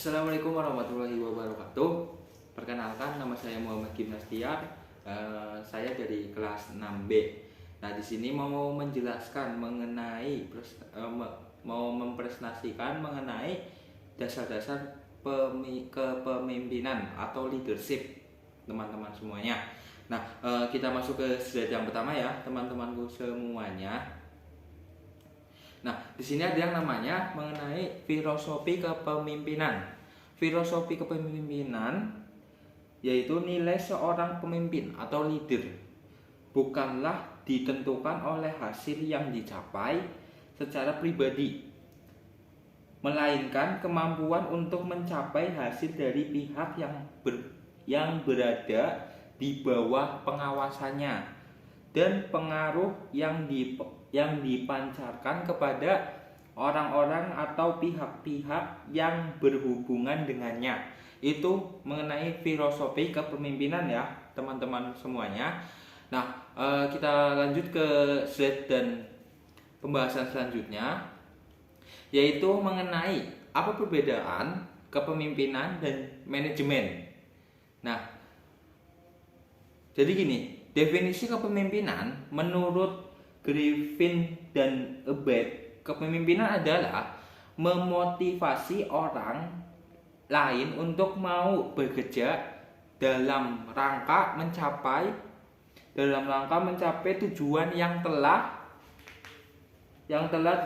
Assalamualaikum warahmatullahi wabarakatuh. Perkenalkan, nama saya Muhammad Gimnastiar. Saya dari kelas 6B. Nah, di sini mau menjelaskan mengenai mau mempresentasikan mengenai dasar-dasar kepemimpinan atau leadership, teman-teman semuanya. Nah, kita masuk ke slide yang pertama ya, teman-temanku semuanya. Nah, di sini ada yang namanya mengenai filosofi kepemimpinan. Filosofi kepemimpinan yaitu nilai seorang pemimpin atau leader bukanlah ditentukan oleh hasil yang dicapai secara pribadi, melainkan kemampuan untuk mencapai hasil dari pihak yang berada di bawah pengawasannya dan pengaruh yang dipancarkan kepada orang-orang atau pihak-pihak yang berhubungan dengannya. Itu mengenai filosofi kepemimpinan ya, teman-teman semuanya. Nah, kita lanjut ke slide dan pembahasan selanjutnya, yaitu mengenai apa perbedaan kepemimpinan dan manajemen. Nah, jadi gini, definisi kepemimpinan menurut Griffin dan Abed, kepemimpinan adalah memotivasi orang lain untuk mau bekerja dalam rangka mencapai tujuan yang telah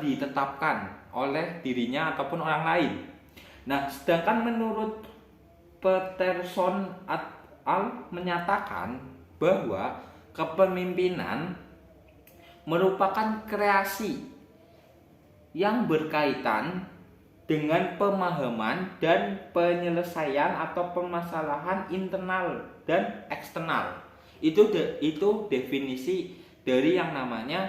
ditetapkan oleh dirinya ataupun orang lain. Nah, sedangkan menurut Peterson et al. Menyatakan bahwa kepemimpinan merupakan kreasi yang berkaitan dengan pemahaman dan penyelesaian atau permasalahan internal dan eksternal. Itu definisi dari yang namanya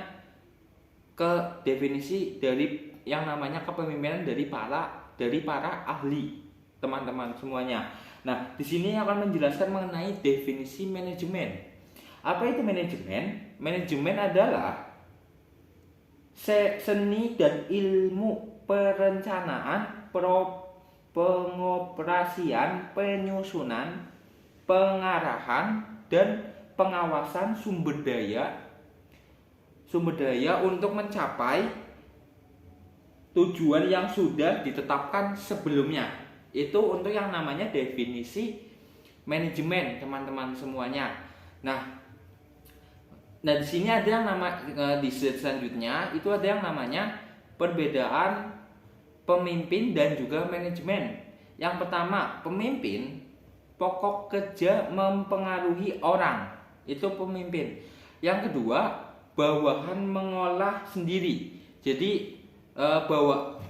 kepemimpinan dari para ahli, teman-teman semuanya. Nah, di sini akan menjelaskan mengenai definisi manajemen. Apa itu manajemen? Manajemen adalah seni dan ilmu perencanaan, pengoperasian, penyusunan, pengarahan, dan pengawasan sumber daya untuk mencapai tujuan yang sudah ditetapkan sebelumnya. Itu untuk yang namanya definisi manajemen, teman-teman semuanya. Nah, di sini ada yang di slide selanjutnya itu ada yang namanya perbedaan pemimpin dan juga manajemen. Yang pertama, pemimpin pokok kerja mempengaruhi orang, itu pemimpin. Yang kedua, bawahan mengolah sendiri. Jadi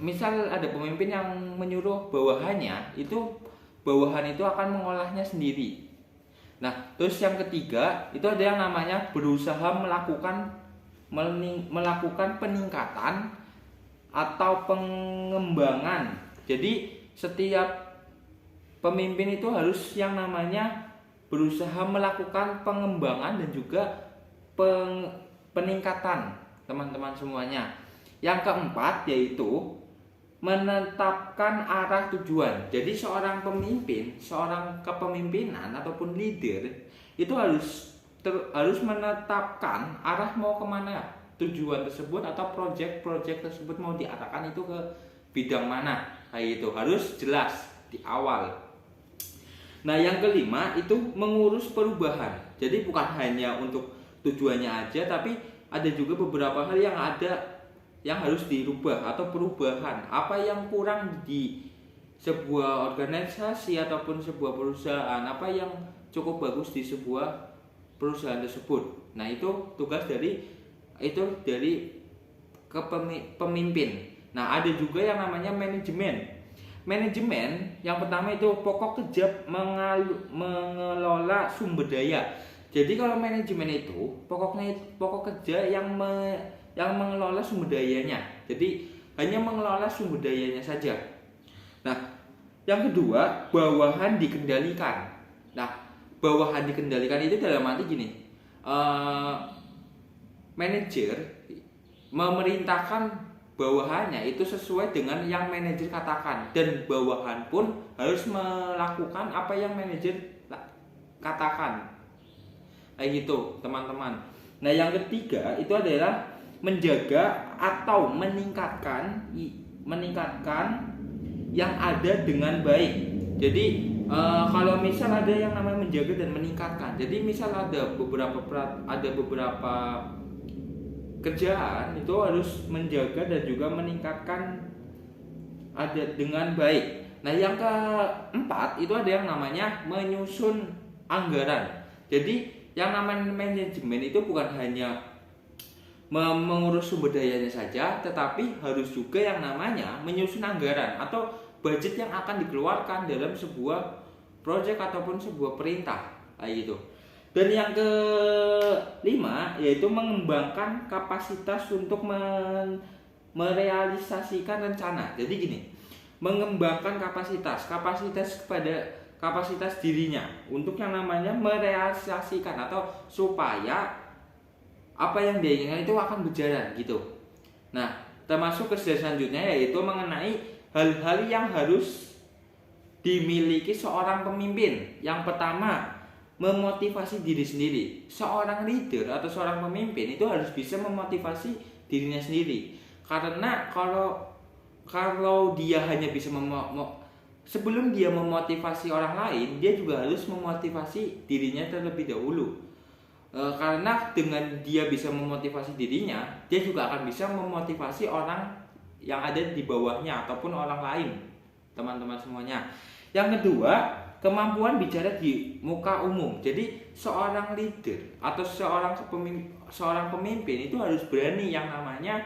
misal ada pemimpin yang menyuruh bawahan itu akan mengolahnya sendiri. Nah, terus yang ketiga itu ada yang namanya berusaha melakukan peningkatan atau pengembangan. Jadi setiap pemimpin itu harus yang namanya berusaha melakukan pengembangan dan juga peningkatan, teman-teman semuanya. Yang keempat yaitu menetapkan arah tujuan. Jadi seorang pemimpin, seorang kepemimpinan ataupun leader itu harus menetapkan arah mau kemana tujuan tersebut atau proyek tersebut mau diarahkan itu ke bidang mana. Nah, itu harus jelas di awal. Nah, yang kelima itu mengurus perubahan. Jadi bukan hanya untuk tujuannya aja, tapi ada juga beberapa hal yang harus dirubah atau perubahan. Apa yang kurang di sebuah organisasi ataupun sebuah perusahaan, apa yang cukup bagus di sebuah perusahaan tersebut. Nah, itu tugas dari pemimpin. Nah, ada juga yang namanya manajemen. Manajemen yang pertama itu pokok kerja mengelola sumber daya. Jadi kalau manajemen itu pokok kerja yang mengelola sumber dayanya. Jadi hanya mengelola sumber dayanya saja. Nah, yang kedua, bawahan dikendalikan. Nah, bawahan dikendalikan itu dalam arti gini, manajer memerintahkan bawahannya itu sesuai dengan yang manajer katakan, dan bawahan pun harus melakukan apa yang manajer katakan. Kayak gitu, teman-teman. Nah, yang ketiga itu adalah menjaga atau meningkatkan yang ada dengan baik. Jadi kalau misal ada yang namanya menjaga dan meningkatkan. Jadi misal ada beberapa kerjaan itu harus menjaga dan juga meningkatkan ada dengan baik. Nah, yang keempat itu ada yang namanya menyusun anggaran. Jadi yang namanya manajemen itu bukan hanya mengurus sumber dayanya saja, tetapi harus juga yang namanya menyusun anggaran atau budget yang akan dikeluarkan dalam sebuah proyek ataupun sebuah perintah, kayak gitu. Dan yang kelima yaitu mengembangkan kapasitas untuk merealisasikan rencana. Jadi gini, mengembangkan kapasitas kepada kapasitas dirinya untuk yang namanya merealisasikan atau supaya apa yang dia inginkan itu akan berjalan gitu. Nah, termasuk kerja selanjutnya yaitu mengenai hal-hal yang harus dimiliki seorang pemimpin. Yang pertama, memotivasi diri sendiri. Seorang leader atau seorang pemimpin itu harus bisa memotivasi dirinya sendiri. Karena kalau dia hanya bisa sebelum dia memotivasi orang lain, dia juga harus memotivasi dirinya terlebih dahulu. Karena dengan dia bisa memotivasi dirinya, dia juga akan bisa memotivasi orang yang ada di bawahnya ataupun orang lain, teman-teman semuanya. Yang kedua, kemampuan bicara di muka umum. Jadi seorang leader atau seorang pemimpin itu harus berani yang namanya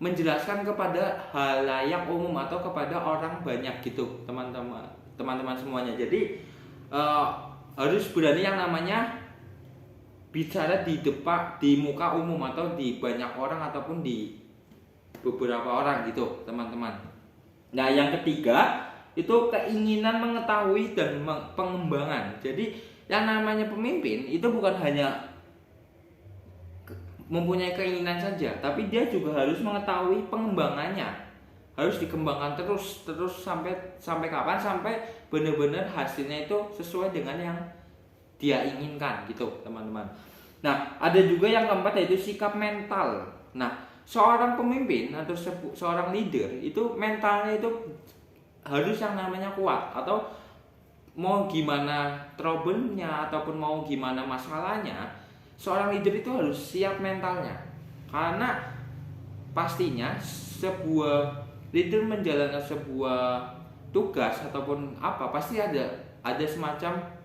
menjelaskan kepada halayak umum atau kepada orang banyak gitu, teman-teman semuanya. Jadi harus berani yang namanya bicara di muka umum atau di banyak orang ataupun di beberapa orang gitu, teman-teman. Nah, yang ketiga itu keinginan mengetahui dan pengembangan. Jadi yang namanya pemimpin itu bukan hanya mempunyai keinginan saja, tapi dia juga harus mengetahui pengembangannya. Harus dikembangkan terus sampai kapan? Sampai benar-benar hasilnya itu sesuai dengan yang dia inginkan gitu, teman-teman. Nah, ada juga yang keempat yaitu sikap mental. Nah, seorang pemimpin atau seorang leader itu mentalnya itu harus yang namanya kuat, atau mau gimana trouble-nya ataupun mau gimana masalahnya, seorang leader itu harus siap mentalnya. Karena pastinya sebuah leader menjalankan sebuah tugas ataupun apa, pasti ada semacam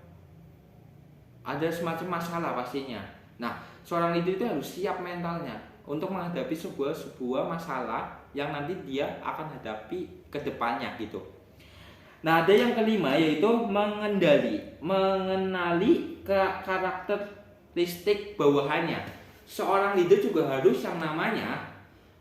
masalah pastinya. Nah, seorang leader itu harus siap mentalnya untuk menghadapi sebuah masalah yang nanti dia akan hadapi ke depannya gitu. Nah, ada yang kelima yaitu mengenali karakteristik bawahannya. Seorang leader juga harus yang namanya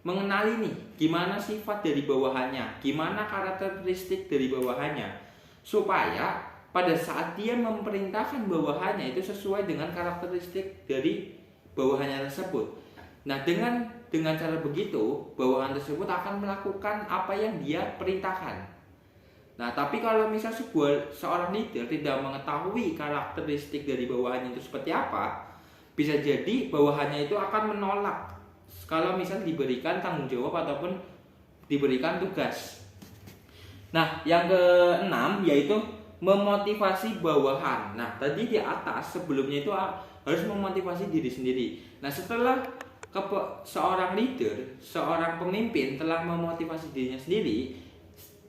mengenali nih gimana sifat dari bawahannya, gimana karakteristik dari bawahannya, supaya pada saat dia memerintahkan bawahannya itu sesuai dengan karakteristik dari bawahannya tersebut. Nah, dengan cara begitu, bawahan tersebut akan melakukan apa yang dia perintahkan. Nah, tapi kalau misal seorang leader tidak mengetahui karakteristik dari bawahannya itu seperti apa, bisa jadi bawahannya itu akan menolak kalau misal diberikan tanggung jawab ataupun diberikan tugas. Nah, yang keenam yaitu memotivasi bawahan. Nah, tadi di atas sebelumnya itu harus memotivasi diri sendiri. Nah, setelah seorang leader, seorang pemimpin telah memotivasi dirinya sendiri,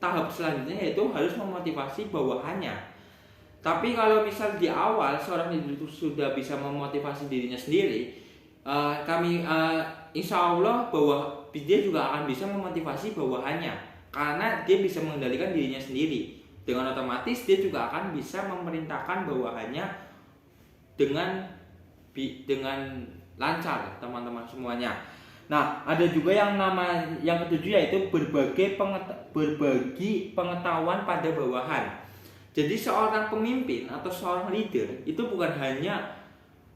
tahap selanjutnya yaitu harus memotivasi bawahannya. Tapi kalau misal di awal seorang leader itu sudah bisa memotivasi dirinya sendiri, insya Allah bahwa dia juga akan bisa memotivasi bawahannya, karena dia bisa mengendalikan dirinya sendiri. Dengan otomatis dia juga akan bisa memerintahkan bawahannya dengan lancar, teman-teman semuanya. Nah, ada juga yang ketujuh yaitu berbagi pengetahuan pada bawahan. Jadi seorang pemimpin atau seorang leader itu bukan hanya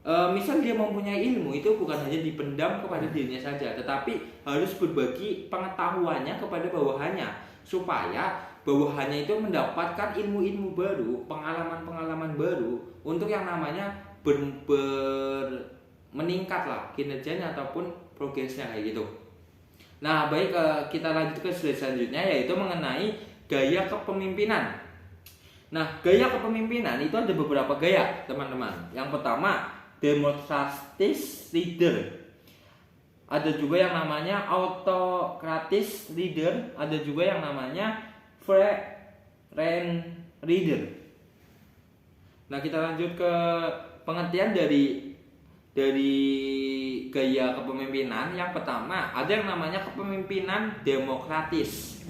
misal dia mempunyai ilmu itu bukan hanya dipendam kepada dirinya saja, tetapi harus berbagi pengetahuannya kepada bawahannya supaya bawahannya itu mendapatkan ilmu-ilmu baru, pengalaman-pengalaman baru untuk yang namanya meningkat lah kinerjanya ataupun progresnya kayak gitu. Nah, baik, kita lanjut ke slide selanjutnya yaitu mengenai gaya kepemimpinan. Nah, gaya kepemimpinan itu ada beberapa gaya, teman-teman. Yang pertama, demonstratis leader. Ada juga yang namanya autokratis leader, ada juga yang namanya friend leader. Nah, kita lanjut ke pengertian dari gaya kepemimpinan. Yang pertama, ada yang namanya kepemimpinan demokratis.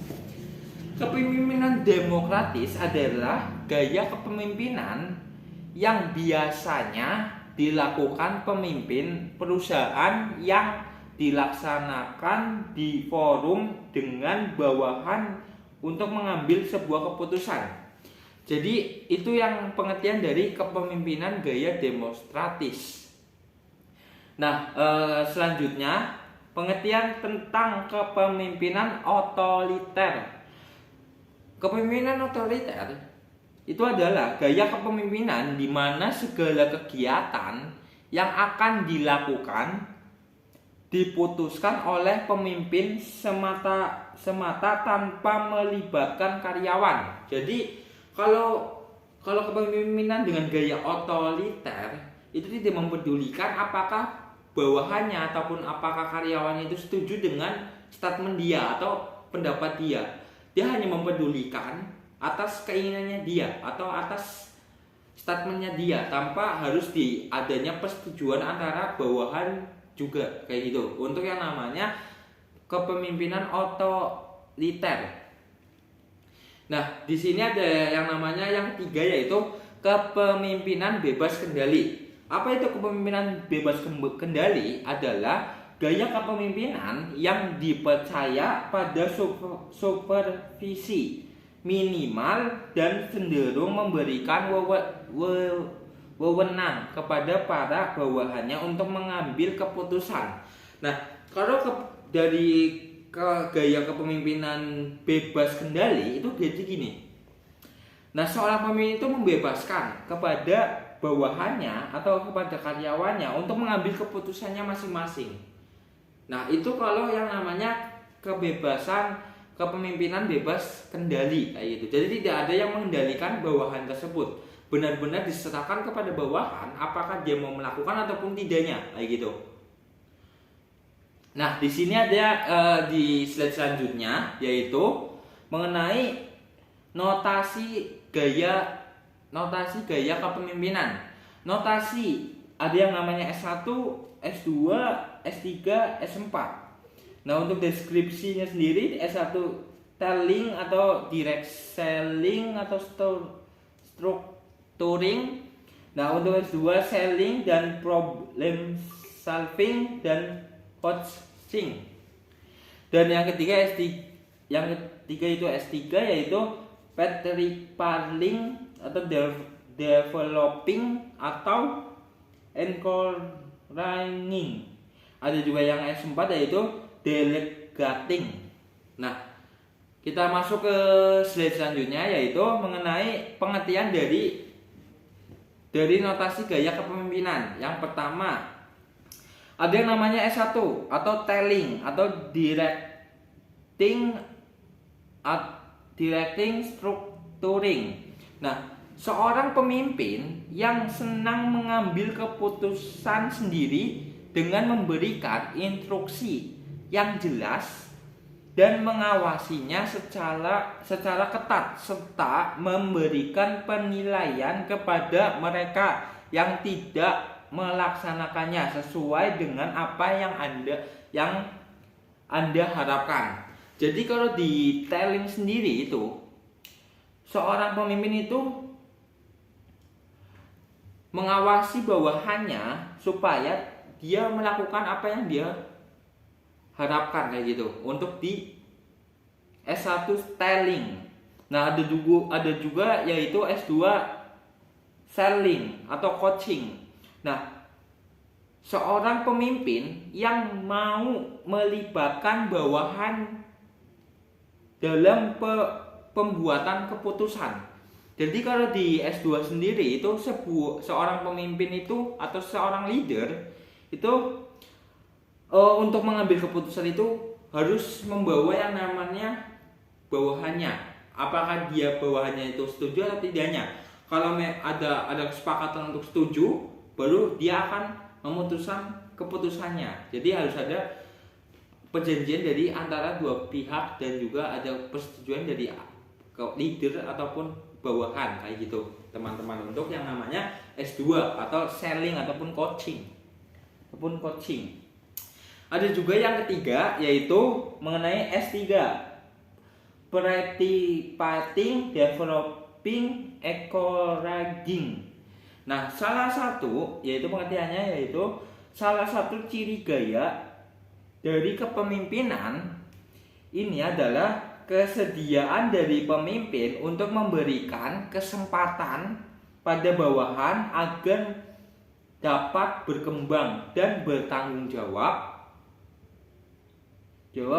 Kepemimpinan demokratis adalah gaya kepemimpinan yang biasanya dilakukan pemimpin perusahaan yang dilaksanakan di forum dengan bawahan untuk mengambil sebuah keputusan. Jadi itu yang pengertian dari kepemimpinan gaya demonstratis. Nah, selanjutnya pengertian tentang kepemimpinan otoriter. Kepemimpinan otoriter itu adalah gaya kepemimpinan di mana segala kegiatan yang akan dilakukan diputuskan oleh pemimpin semata tanpa melibatkan karyawan. Jadi kalau kepemimpinan dengan gaya otoriter itu tidak mempedulikan apakah bawahannya ataupun apakah karyawannya itu setuju dengan statement dia atau pendapat dia. Dia hanya mempedulikan atas keinginannya dia atau atas statementnya dia tanpa harus adanya persetujuan antara bawahan juga kayak gitu. Untuk yang namanya kepemimpinan otoriter. Nah, di sini ada yang namanya yang ketiga yaitu kepemimpinan bebas kendali. Apa itu kepemimpinan bebas kendali? Adalah gaya kepemimpinan yang dipercaya pada supervisi minimal dan cenderung memberikan wewenang kepada para bawahannya untuk mengambil keputusan. Nah, kalau dari gaya kepemimpinan bebas kendali itu jadi gini. Nah, seorang pemimpin itu membebaskan kepada bawahannya atau kepada karyawannya untuk mengambil keputusannya masing-masing. Nah, itu kalau yang namanya kebebasan kepemimpinan bebas kendali kayak gitu. Jadi tidak ada yang mengendalikan bawahan tersebut. Benar-benar diserahkan kepada bawahan apakah dia mau melakukan ataupun tidaknya kayak gitu. Nah, di sini ada di slide selanjutnya yaitu mengenai notasi gaya kepemimpinan. Notasi ada yang namanya S1, S2, S3, S4. Nah, untuk deskripsinya sendiri S1 telling atau direct selling atau structuring. Nah, untuk S2 selling dan problem solving dan coaching. Dan yang ketiga itu S3 yaitu preparing atau developing atau encouraging. Ada juga yang S4 yaitu delegating. Nah, kita masuk ke slide selanjutnya yaitu mengenai pengertian dari notasi gaya kepemimpinan. Yang pertama, ada yang namanya S1 atau telling atau directing structuring. Nah, seorang pemimpin yang senang mengambil keputusan sendiri dengan memberikan instruksi yang jelas dan mengawasinya secara ketat serta memberikan penilaian kepada mereka yang tidak melaksanakannya sesuai dengan apa yang Anda harapkan. Jadi kalau di telling sendiri itu seorang pemimpin itu mengawasi bawahannya supaya dia melakukan apa yang dia harapkan kayak gitu untuk di S1 telling. Nah, ada juga yaitu S2 selling atau coaching. Nah, seorang pemimpin yang mau melibatkan bawahan dalam pembuatan keputusan. Jadi kalau di S2 sendiri itu seorang pemimpin itu atau seorang leader itu untuk mengambil keputusan itu harus membawa yang namanya bawahannya. Apakah dia bawahannya itu setuju atau tidaknya? Kalau ada kesepakatan untuk setuju, baru dia akan memutuskan keputusannya. Jadi harus ada perjanjian dari antara dua pihak dan juga ada persetujuan dari leader ataupun bawahan kayak gitu, teman-teman, untuk yang namanya S2 atau selling ataupun coaching. Ada juga yang ketiga yaitu mengenai S3, Participating Developing Encouraging. Nah, salah satu yaitu pengertiannya yaitu salah satu ciri gaya dari kepemimpinan ini adalah kesediaan dari pemimpin untuk memberikan kesempatan pada bawahan agar dapat berkembang dan bertanggung jawab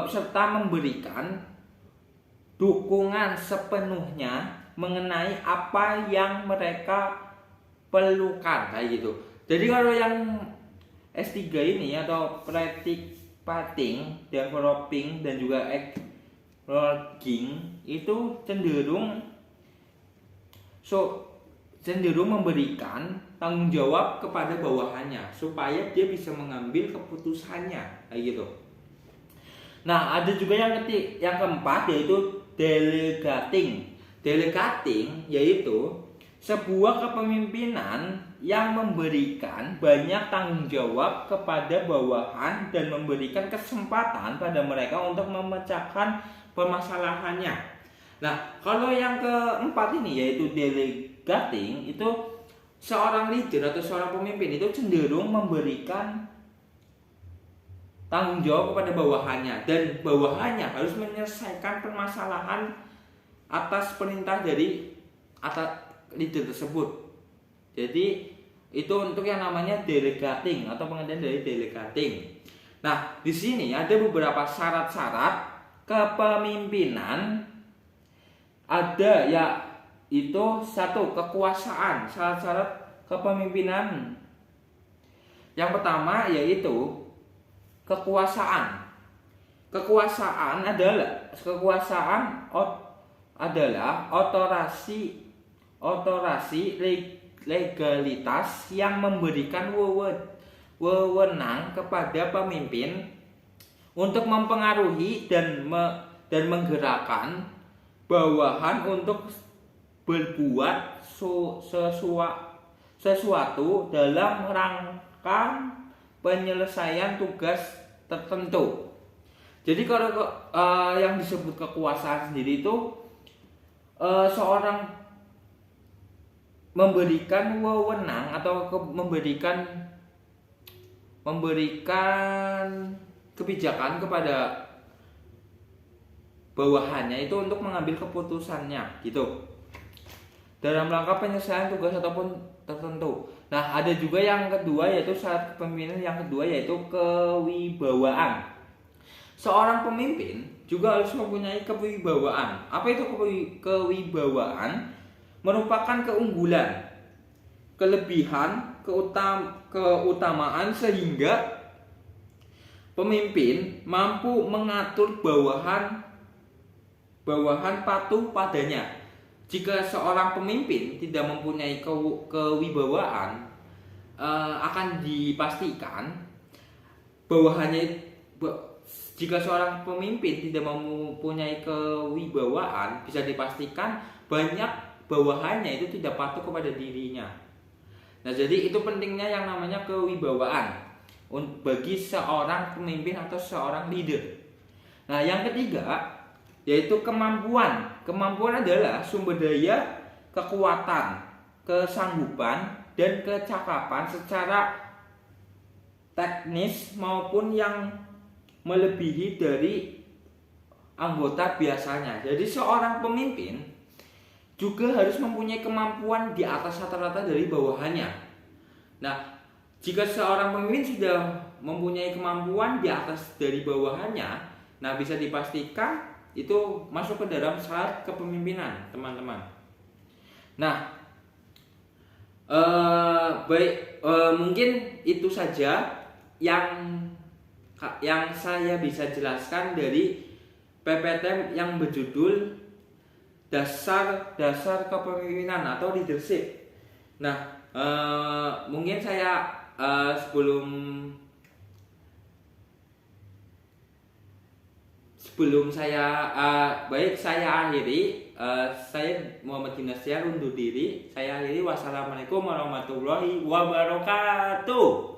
serta memberikan dukungan sepenuhnya mengenai apa yang mereka perlukan kayak gitu. Jadi kalau yang S3 ini atau Participating, Developing dan juga Encouraging itu cenderung memberikan tanggung jawab kepada bawahannya supaya dia bisa mengambil keputusannya kayak gitu. Nah, ada juga yang keempat yaitu delegating. Delegating yaitu sebuah kepemimpinan yang memberikan banyak tanggung jawab kepada bawahan dan memberikan kesempatan pada mereka untuk memecahkan permasalahannya. Nah, kalau yang keempat ini yaitu delegating, itu seorang leader atau seorang pemimpin itu cenderung memberikan tanggung jawab kepada bawahannya dan bawahannya harus menyelesaikan permasalahan atas perintah dari atas leader tersebut. Jadi itu untuk yang namanya delegating atau pengertian dari delegating. Nah, di sini ada beberapa syarat-syarat kepemimpinan. Ada itu satu, kekuasaan. Syarat-syarat kepemimpinan yang pertama yaitu kekuasaan. Kekuasaan adalah otorasi legalitas yang memberikan wewenang kepada pemimpin untuk mempengaruhi dan menggerakkan bawahan untuk berbuat sesuatu dalam rangka penyelesaian tugas tertentu. Jadi kalau yang disebut kekuasaan sendiri itu seorang memberikan wewenang atau memberikan kebijakan kepada bawahannya itu untuk mengambil keputusannya gitu dalam rangka penyelesaian tugas ataupun tertentu. Nah, ada juga yang kedua yaitu syarat kepemimpinan yang kedua yaitu kewibawaan. Seorang pemimpin juga harus mempunyai kewibawaan. Apa itu kewibawaan? Merupakan keunggulan, kelebihan, keutamaan sehingga pemimpin mampu mengatur bawahan patuh padanya. Jika seorang pemimpin tidak mempunyai kewibawaan, akan dipastikan bawahannya. Jika seorang pemimpin tidak mempunyai kewibawaan, bisa dipastikan banyak bawahannya itu tidak patuh kepada dirinya. Nah, jadi itu pentingnya yang namanya kewibawaan bagi seorang pemimpin atau seorang leader. Nah, yang ketiga yaitu kemampuan. Kemampuan adalah sumber daya, kekuatan, kesanggupan, dan kecakapan secara teknis maupun yang melebihi dari anggota biasanya. Jadi seorang pemimpin juga harus mempunyai kemampuan di atas rata-rata dari bawahannya. Nah, Jika seorang pemimpin sudah mempunyai kemampuan di atas dari bawahannya, nah bisa dipastikan itu masuk ke dalam syarat kepemimpinan, teman-teman. Nah, mungkin itu saja yang saya bisa jelaskan dari PPT yang berjudul dasar kepemimpinan atau leadership. Nah, mungkin saya sebelum saya saya akhiri, saya Muhammad Dinasyar undur diri. Saya akhiri. Wassalamualaikum warahmatullahi wabarakatuh.